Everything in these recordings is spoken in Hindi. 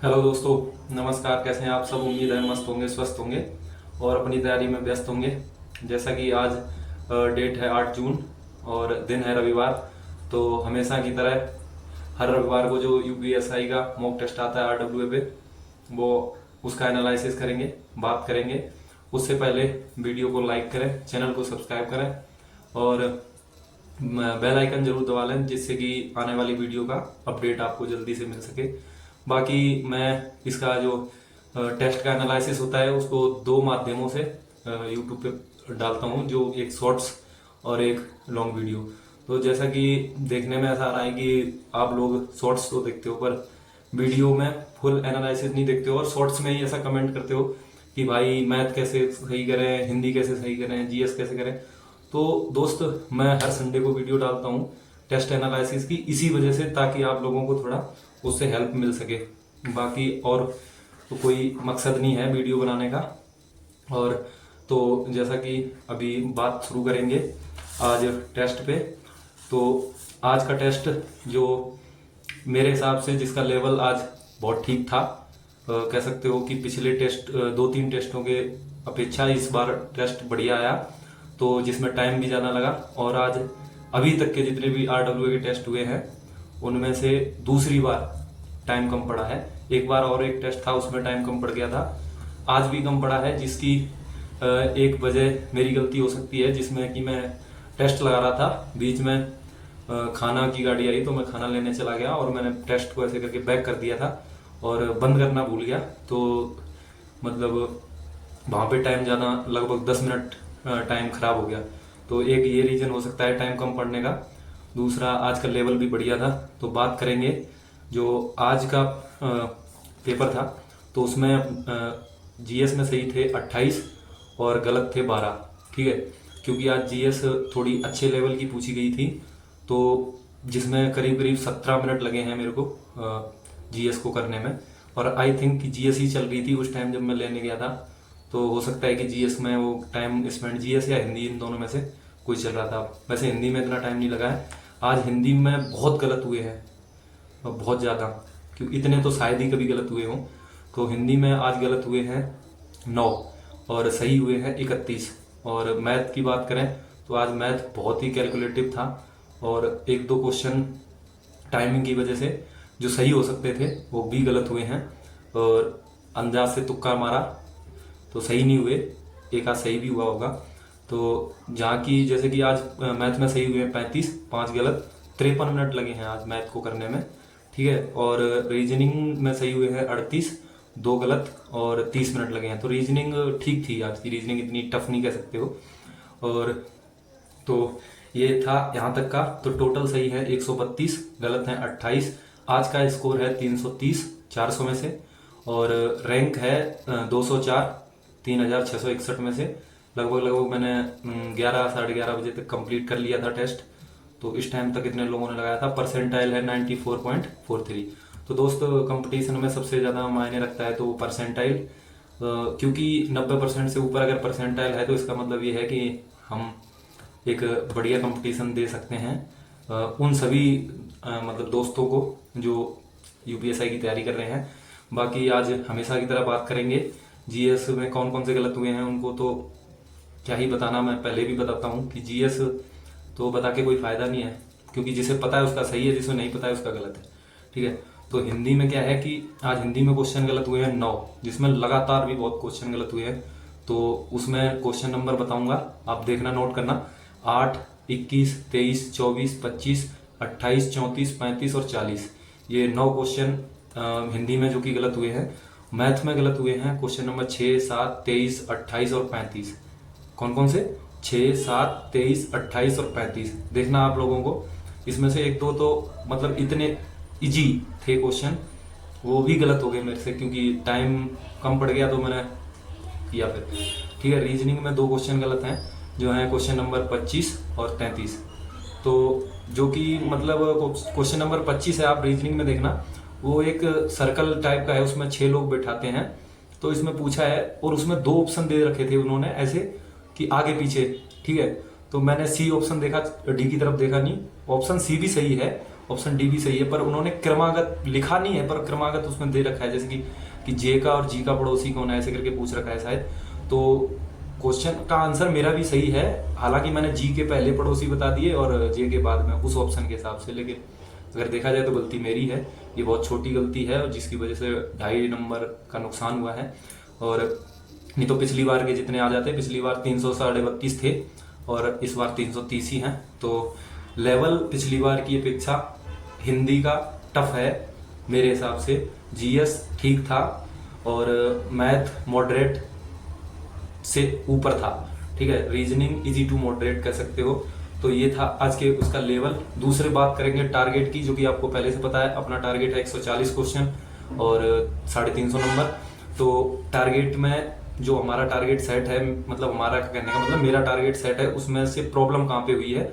हेलो दोस्तों, नमस्कार। कैसे हैं आप सब? उम्मीद है मस्त होंगे, स्वस्थ होंगे और अपनी तैयारी में व्यस्त होंगे। जैसा कि आज डेट है 8 जून और दिन है रविवार। तो हमेशा की तरह हर रविवार को जो यूपीएसआई का मॉक टेस्ट आता है आरडब्ल्यूए पे, वो उसका एनालिसिस करेंगे, बात करेंगे। उससे पहले वीडियो को लाइक करें, चैनल को सब्सक्राइब करें और बेल आइकन जरूर दबा लें, जिससे कि आने वाली वीडियो का अपडेट आपको जल्दी से मिल सके। बाकी मैं इसका जो टेस्ट का एनालिसिस होता है उसको दो माध्यमों से यूट्यूब पे डालता हूँ, जो एक शॉर्ट्स और एक लॉन्ग वीडियो। तो जैसा कि देखने में ऐसा आ रहा है कि आप लोग शॉर्ट्स तो देखते हो पर वीडियो में फुल एनालिसिस नहीं देखते हो, और शॉर्ट्स में ही ऐसा कमेंट करते हो कि भाई मैथ कैसे सही करें, हिंदी कैसे सही करें, जीएस कैसे करें। तो दोस्त, मैं हर संडे को वीडियो डालता हूँ टेस्ट एनालिसिस की, इसी वजह से, ताकि आप लोगों को थोड़ा उससे हेल्प मिल सके। बाकी और तो कोई मकसद नहीं है वीडियो बनाने का। और तो जैसा कि अभी बात शुरू करेंगे आज टेस्ट पे। तो आज का टेस्ट जो मेरे हिसाब से जिसका लेवल आज बहुत ठीक था, कह सकते हो कि पिछले टेस्ट दो तीन टेस्टों के अपेक्षा इस बार टेस्ट बढ़िया आया, तो जिसमें टाइम भी ज़्यादा लगा। और आज अभी तक के जितने भी आरडब्ल्यूए के टेस्ट हुए हैं उनमें से दूसरी बार टाइम कम पड़ा है। एक बार और एक टेस्ट था उसमें टाइम कम पड़ गया था, आज भी कम पड़ा है, जिसकी एक वजह मेरी गलती हो सकती है, जिसमें कि मैं टेस्ट लगा रहा था, बीच में खाना की गाड़ी आई तो मैं खाना लेने चला गया और मैंने टेस्ट को ऐसे करके बैक कर दिया था और बंद करना भूल गया। तो मतलब वहाँ पे टाइम ज़्यादा, लगभग 10 मिनट टाइम खराब हो गया। तो एक ये रीज़न हो सकता है टाइम कम पड़ने का। दूसरा, आज का लेवल भी बढ़िया था। तो बात करेंगे जो आज का पेपर था, तो उसमें जीएस में सही थे 28 और गलत थे 12। ठीक है, क्योंकि आज जीएस थोड़ी अच्छे लेवल की पूछी गई थी, तो जिसमें करीब करीब 17 मिनट लगे हैं मेरे को जीएस को करने में। और आई थिंक कि जीएस ही चल रही थी उस टाइम जब मैं लेने गया था, तो हो सकता है कि जीएस में वो टाइम स्पेंड, जीएस या हिंदी, इन दोनों में से कोई चल रहा था। वैसे हिंदी में इतना टाइम नहीं लगा है। आज हिंदी में बहुत गलत हुए हैं, बहुत ज़्यादा, क्योंकि इतने तो शायद ही कभी गलत हुए हों। तो हिंदी में आज गलत हुए हैं 9 और सही हुए हैं 31। और मैथ की बात करें तो आज मैथ बहुत ही कैलकुलेटिव था, और एक दो क्वेश्चन टाइमिंग की वजह से जो सही हो सकते थे वो भी गलत हुए हैं, और अंदाज से तुक्का मारा तो सही नहीं हुए, एक आध सही भी हुआ होगा। तो जहाँ की जैसे कि आज मैथ में सही हुए हैं 35, 5 गलत, 53 मिनट लगे हैं आज मैथ को करने में। ठीक है, और रीजनिंग में सही हुए हैं 38, 2 गलत और 30 मिनट लगे हैं। तो रीजनिंग ठीक थी, आज की रीजनिंग इतनी टफ नहीं कह सकते हो। और तो ये था यहाँ तक का। तो टोटल सही है 132, गलत है 28। आज का स्कोर है 330 400 में से, और रैंक है 204 3661 में से। लगभग लगभग मैंने 11 साढ़े 11 बजे तक कंप्लीट कर लिया था टेस्ट। तो इस टाइम तक इतने लोगों ने लगाया था। परसेंटाइल है 94.43। तो दोस्तों, कंपटीशन में सबसे ज़्यादा मायने रखता है तो वो परसेंटाइल, क्योंकि 90% से ऊपर अगर परसेंटाइल है तो इसका मतलब ये है कि हम एक बढ़िया कंपटीशन दे सकते हैं उन सभी मतलब दोस्तों को जो यूपीएसआई की तैयारी कर रहे हैं। बाकी आज हमेशा की तरह बात करेंगे जीएस में कौन कौन से गलत हुए हैं उनको तो क्या ही बताना, मैं पहले भी बताता हूँ कि जीएस तो बता के कोई फायदा नहीं है, क्योंकि जिसे पता है उसका सही है, जिसे नहीं पता है उसका गलत है। ठीक है, तो हिंदी में क्या है कि आज हिंदी में क्वेश्चन गलत हुए हैं 9, जिसमें लगातार भी बहुत क्वेश्चन गलत हुए हैं। तो उसमें क्वेश्चन नंबर बताऊंगा, आप देखना, नोट करना। 8, 21, 23, 24, 25, 28, 34, 35 और 40, ये 9 क्वेश्चन हिंदी में जो कि गलत हुए हैं। मैथ में गलत हुए हैं क्वेश्चन नंबर 6, 7, 23, 28 और 35। कौन कौन से? 6, 7, 23, 28 और 35। देखना आप लोगों को, इसमें से एक दो तो मतलब इतने इजी थे क्वेश्चन, वो भी गलत हो गए मेरे से, क्योंकि टाइम कम पड़ गया तो मैंने किया फिर। ठीक है, रीजनिंग में 2 क्वेश्चन गलत हैं, जो हैं क्वेश्चन नंबर 25 और 33। तो जो कि मतलब क्वेश्चन नंबर 25 है, आप रीजनिंग में देखना, वो एक सर्कल टाइप का है, उसमें 6 लोग बैठाते हैं। तो इसमें पूछा है और उसमें 2 ऑप्शन दे रखे थे उन्होंने ऐसे कि आगे पीछे। ठीक है, तो मैंने सी ऑप्शन देखा, डी की तरफ देखा नहीं। ऑप्शन सी भी सही है ऑप्शन डी भी सही है, पर उन्होंने क्रमागत लिखा नहीं है, पर क्रमागत उसमें दे रखा है, जैसे कि जे का और जी का पड़ोसी कौन है, ऐसे करके पूछ रखा है शायद। तो क्वेश्चन का आंसर मेरा भी सही है, हालांकि मैंने जी के पहले पड़ोसी बता दिए और जे के बाद में उस ऑप्शन के हिसाब से, लेकिन अगर देखा जाए तो गलती मेरी है, ये बहुत छोटी गलती है और जिसकी वजह से 2.5 नंबर का नुकसान हुआ है। और नहीं तो पिछली बार के जितने आ जाते, पिछली बार 332 थे और इस बार 330 ही हैं। तो लेवल पिछली बार की अपेक्षा हिंदी का टफ है मेरे हिसाब से, जीएस ठीक था और मैथ मॉडरेट से ऊपर था, ठीक है, रीजनिंग इजी टू मॉडरेट कह सकते हो। तो ये था आज के उसका लेवल। दूसरी बात करेंगे टारगेट की, जो कि आपको पहले से पता है, अपना टारगेट है 140 क्वेश्चन और 350 नंबर। तो टारगेट में जो हमारा टारगेट सेट है, मतलब हमारा कहने का मतलब मेरा टारगेट सेट है, उसमें से प्रॉब्लम कहाँ पे हुई है,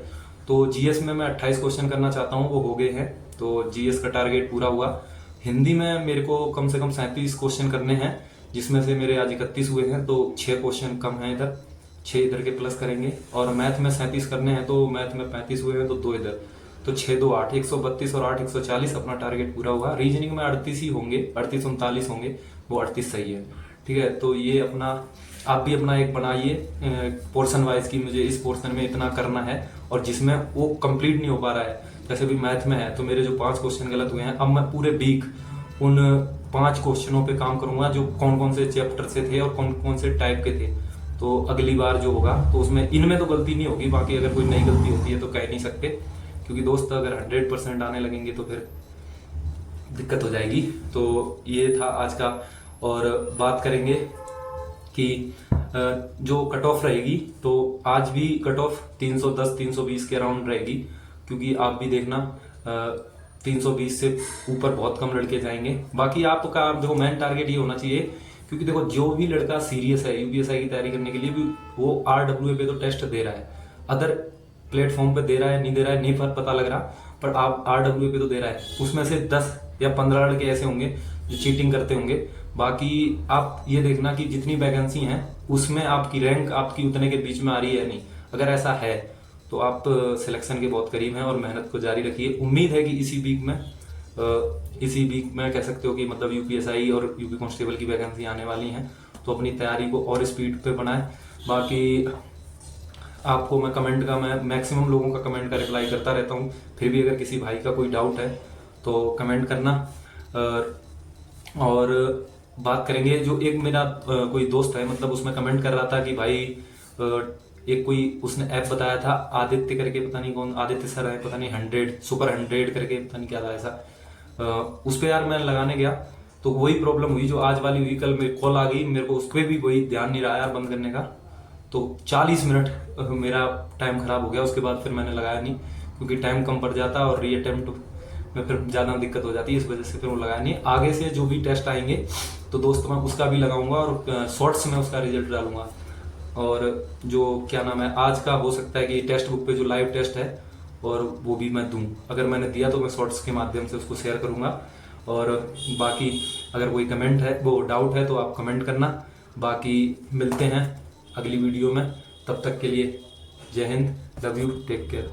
तो जीएस में मैं 28 क्वेश्चन करना चाहता हूँ, वो हो गए हैं, तो जीएस का टारगेट पूरा हुआ। हिंदी में मेरे को कम से कम 37 क्वेश्चन करने हैं, जिसमें से मेरे आज 31 हुए हैं, तो 6 क्वेश्चन कम हैं इधर, 6 इधर के प्लस करेंगे। और मैथ में 37 करने हैं, तो मैथ में 35 हुए हैं, तो 2 इधर, तो 6 2 8, 132 और 8 140, अपना टारगेट पूरा हुआ। रीजनिंग में 38 ही होंगे, 38 39 होंगे, वो 38 सही है, ठीक है। तो ये अपना आप भी अपना एक बनाइए पोर्शन वाइज की, मुझे इस पोर्शन में इतना करना है, और जिसमें वो कंप्लीट नहीं हो पा रहा है, जैसे भी मैथ में है तो मेरे जो 5 क्वेश्चन गलत हुए हैं, अब मैं पूरे वीक उन 5 क्वेश्चनों पे काम करूंगा, जो कौन कौन से चैप्टर से थे और कौन कौन से टाइप के थे। तो अगली बार जो होगा तो उसमें इनमें तो गलती नहीं होगी, बाकी अगर कोई नई गलती होती है तो कह नहीं सकते, क्योंकि दोस्त अगर 100% आने लगेंगे तो फिर दिक्कत हो जाएगी। तो ये था आज का। और बात करेंगे कि जो कट ऑफ रहेगी, तो आज भी कट ऑफ 310 320 के अराउंड रहेगी, क्योंकि आप भी देखना 320 से ऊपर बहुत कम लड़के जाएंगे। बाकी आपका देखो मेन टारगेट ये होना चाहिए, क्योंकि देखो जो भी लड़का सीरियस है यूपीएसआई की तैयारी करने के लिए भी, वो आरडब्ल्यूए पे तो टेस्ट दे रहा है, अदर प्लेटफॉर्म पे दे रहा है नहीं दे रहा है नहीं पता लग रहा, पर आप आरडब्ल्यूए पे तो दे रहा है। उसमें से 10 या 15 लड़के ऐसे होंगे जो चीटिंग करते होंगे। बाकी आप ये देखना कि जितनी वैकेंसी हैं उसमें आपकी रैंक आपकी उतने के बीच में आ रही है नहीं, अगर ऐसा है तो आप सिलेक्शन के बहुत करीब हैं और मेहनत को जारी रखिए। उम्मीद है कि इसी वीक में कह सकते हो कि मतलब यूपीएसआई और यूपी कांस्टेबल की वैकेंसी आने वाली हैं, तो अपनी तैयारी को और स्पीड पे बनाएं। बाकी आपको मैं मैक्सिमम लोगों का कमेंट का रिप्लाई करता रहता हूँ, फिर भी अगर किसी भाई का कोई डाउट है तो कमेंट करना। और बात करेंगे, जो एक मेरा कोई दोस्त है, मतलब उसमें कमेंट कर रहा था कि भाई एक कोई उसने ऐप बताया था आदित्य करके, पता नहीं कौन आदित्य सर है, पता नहीं 100 सुपर 100 करके, पता नहीं क्या था ऐसा, उस पर यार मैं लगाने गया तो वही प्रॉब्लम हुई जो आज वाली हुई। कल मेरी कॉल आ गई, मेरे को उस पर भी वही ध्यान नहीं रहा यार बंद करने का, तो 40 मिनट मेरा टाइम खराब हो गया। उसके बाद फिर मैंने लगाया नहीं, क्योंकि टाइम कम पड़ जाता और री अटेम्प्ट में फिर ज़्यादा दिक्कत हो जाती है, इस वजह से फिर वो लगाया नहीं। आगे से जो भी टेस्ट आएंगे तो दोस्त मैं उसका भी लगाऊंगा और शॉर्ट्स में उसका रिजल्ट डालूंगा। और जो क्या नाम है, आज का हो सकता है कि टेक्स्ट बुक पे जो लाइव टेस्ट है और वो भी मैं दूं, अगर मैंने दिया तो मैं शॉर्ट्स के माध्यम से उसको शेयर करूंगा। और बाकी अगर कोई कमेंट है, वो डाउट है, तो आप कमेंट करना। बाकी मिलते हैं अगली वीडियो में, तब तक के लिए जय हिंद, लव यू, टेक केयर।